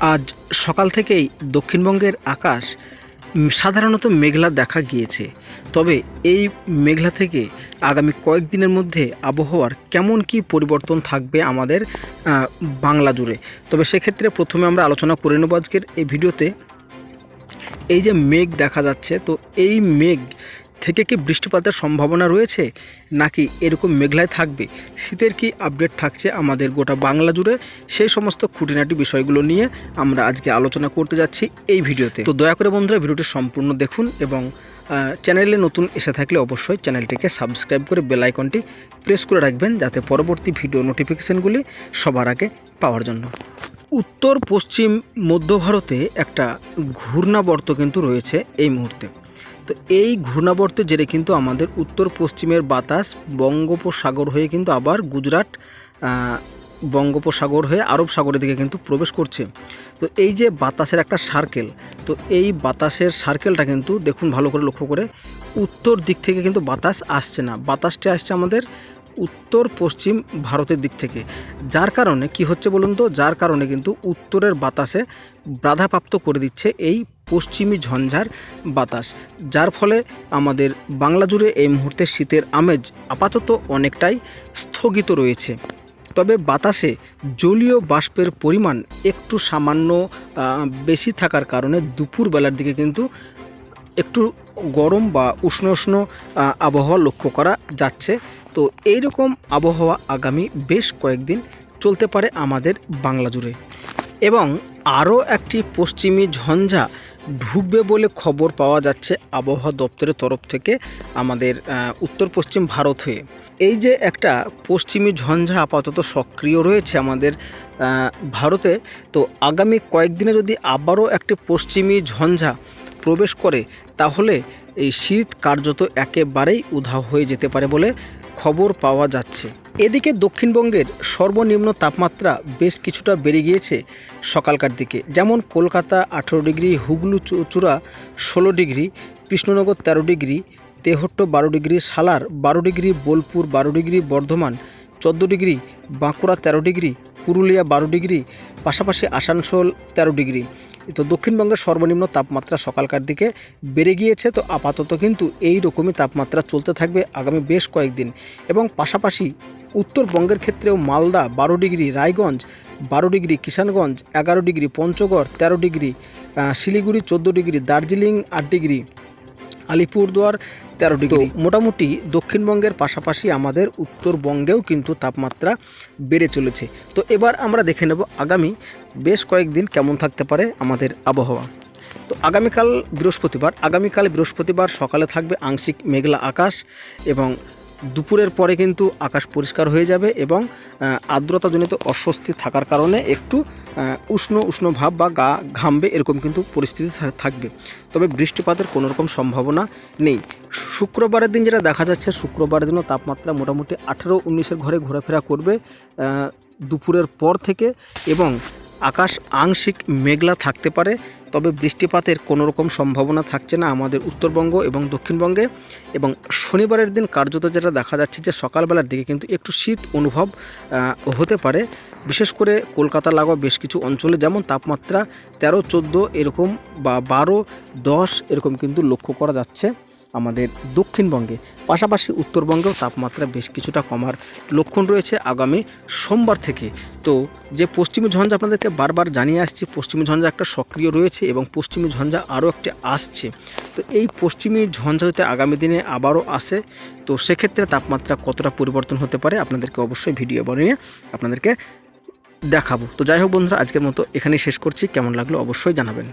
আজ সকাল থেকেই দক্ষিণবঙ্গের আকাশ সাধারণত মেঘলা দেখা গিয়েছে। তবে এই মেঘলা থেকে আগামী কয়েকদিনের মধ্যে আবহাওয়ার কেমন কি পরিবর্তন থাকবে আমাদের বাংলা জুড়ে, তবে সেক্ষেত্রে প্রথমে আমরা আলোচনা করে নেব আজকের এই ভিডিওতে। এই যে মেঘ দেখা যাচ্ছে, তো এই মেঘ থেকে কি বৃষ্টিপাতের সম্ভাবনা রয়েছে, নাকি এরকম মেঘলায় থাকবে, শীতের কি আপডেট থাকছে আমাদের গোটা বাংলা জুড়ে, সেই সমস্ত খুঁটিনাটি বিষয়গুলো নিয়ে আমরা আজকে আলোচনা করতে যাচ্ছি এই ভিডিওতে। তো দয়া করে বন্ধুরা ভিডিওটি সম্পূর্ণ দেখুন এবং চ্যানেলে নতুন এসে থাকলে অবশ্যই চ্যানেলটিকে সাবস্ক্রাইব করে বেল আইকনটি প্রেস করে রাখবেন, যাতে পরবর্তী ভিডিও নোটিফিকেশানগুলি সবার আগে পাওয়ার জন্য। উত্তর পশ্চিম মধ্য ভারতে একটা ঘূর্ণাবর্ত কিন্তু রয়েছে এই মুহূর্তে। তো এই ঘূর্ণাবর্তের জেরে কিন্তু আমাদের উত্তর পশ্চিমের বাতাস বঙ্গোপসাগর হয়ে কিন্তু আবার গুজরাট, বঙ্গোপসাগর হয়ে আরব সাগরের দিকে কিন্তু প্রবেশ করছে। তো এই যে বাতাসের একটা সার্কেল, তো এই বাতাসের সার্কেলটা কিন্তু দেখুন ভালো করে লক্ষ্য করে, উত্তর দিক থেকে কিন্তু বাতাস আসছে না, বাতাসটা আসছে আমাদের উত্তর পশ্চিম ভারতের দিক থেকে। যার কারণে কি হচ্ছে বলুন তো, যার কারণে কিন্তু উত্তরের বাতাসে বাধাপ্রাপ্ত করে দিচ্ছে এই পশ্চিমী ঝঞ্ঝার বাতাস, যার ফলে আমাদের বাংলা জুড়ে এই মুহূর্তে শীতের আমেজ আপাতত অনেকটাই স্থগিত রয়েছে। তবে বাতাসে জলীয় বাষ্পের পরিমাণ একটু সামান্য বেশি থাকার কারণে দুপুরবেলার দিকে কিন্তু একটু গরম বা উষ্ণ উষ্ণ আবহাওয়া লক্ষ্য করা যাচ্ছে। তো এইরকম আবহাওয়া আগামী বেশ কয়েকদিন চলতে পারে আমাদের বাংলা জুড়ে, এবং আরও একটি পশ্চিমী ঝঞ্ঝা ঢুকবে বলে খবর পাওয়া যাচ্ছে আবহাওয়া দপ্তরের তরফ থেকে আমাদের উত্তর পশ্চিম ভারত হয়ে। এই যে একটা পশ্চিমী ঝঞ্ঝা আপাতত সক্রিয় রয়েছে আমাদের ভারতে, তো আগামী কয়েকদিনে যদি আবারও একটি পশ্চিমী ঝঞ্ঝা প্রবেশ করে, তাহলে এই শীত কার্যত একেবারেই উধাও হয়ে যেতে পারে বলে খবর পাওয়া যাচ্ছে। এদিকে দক্ষিণবঙ্গের সর্বনিম্ন তাপমাত্রা বেশ কিছুটা বেড়ে গিয়েছে সকালকার দিকে, যেমন Kolkata 18 degree, Hooghly Chura 16 degree, Krishnanagar 13 degree, Tehatta 12 degree, Salar 12 degree, Bolpur 12 degree, Bardhaman 14 degree, Bankura 13 degree, Purulia 12 degree, পাশাপাশি আসানসোল 13 ডিগ্রি। তো দক্ষিণবঙ্গের সর্বনিম্ন তাপমাত্রা সকালকার দিকে বেড়ে গিয়েছে। তো আপাতত কিন্তু এই রকমই তাপমাত্রা চলতে থাকবে আগামী বেশ কয়েকদিন, এবং পাশাপাশি উত্তরবঙ্গের ক্ষেত্রেও Malda 12 degree, Raiganj 12 degree, Kishanganj 11 degree, Panchagarh 13 degree, Siliguri 14 degree, Darjeeling 8 degree, Alipurduar 13 degree. মোটামুটি দক্ষিণবঙ্গের পাশাপাশি আমাদের উত্তরবঙ্গেও কিন্তু তাপমাত্রা বেড়ে চলেছে। তো এবার আমরা দেখে নেব আগামী বেশ কয়েকদিন কেমন থাকতে পারে আমাদের আবহাওয়া। তো আগামীকাল বৃহস্পতিবার সকালে থাকবে আংশিক মেঘলা আকাশ, এবং দুপুরের পরে কিন্তু আকাশ পরিষ্কার হয়ে যাবে, এবং আর্দ্রতাজনিত অস্বস্তি থাকার কারণে একটু উষ্ণ ভাব বা গা ঘামবে এরকম কিন্তু পরিস্থিতি থাকবে। তবে বৃষ্টিপাতের কোনো রকম সম্ভাবনা নেই। শুক্রবারের দিন যেটা দেখা যাচ্ছে, শুক্রবারের দিনও তাপমাত্রা মোটামুটি 18-19-এর ঘরে ঘোরাফেরা করবে দুপুরের পর থেকে, এবং আকাশ আংশিক মেঘলা থাকতে পারে। তবে বৃষ্টিপাতের কোনো রকম সম্ভাবনা থাকছে না আমাদের উত্তরবঙ্গ এবং দক্ষিণবঙ্গে। এবং শনিবারের দিন কার্যত যেটা দেখা যাচ্ছে যে সকালবেলার দিকে কিন্তু একটু শীত অনুভব হতে পারে, বিশেষ করে কলকাতা লাগোয়া বেশ কিছু অঞ্চলে, যেমন তাপমাত্রা 13-14 এরকম বা 12-10 এরকম কিন্তু লক্ষ্য করা যাচ্ছে আমাদের দক্ষিণবঙ্গে। পাশাপাশি উত্তরবঙ্গেও তাপমাত্রা বেশ কিছুটা কমার লক্ষণ রয়েছে আগামী সোমবার থেকে। তো যে পশ্চিমী ঝঞ্ঝা আপনাদেরকে বারবার জানিয়ে আসছি, পশ্চিমী ঝঞ্ঝা একটা সক্রিয় রয়েছে এবং পশ্চিমী ঝঞ্ঝা আরও একটি আসছে। তো এই পশ্চিমী ঝঞ্ঝা যদি আগামী দিনে আবারও আসে, তো সেক্ষেত্রে তাপমাত্রা কতটা পরিবর্তন হতে পারে আপনাদেরকে অবশ্যই ভিডিও বানিয়ে আপনাদেরকে দেখাবো। তো যাই হোক বন্ধুরা, আজকের মতো এখানেই শেষ করছি। কেমন লাগলো অবশ্যই জানাবেন।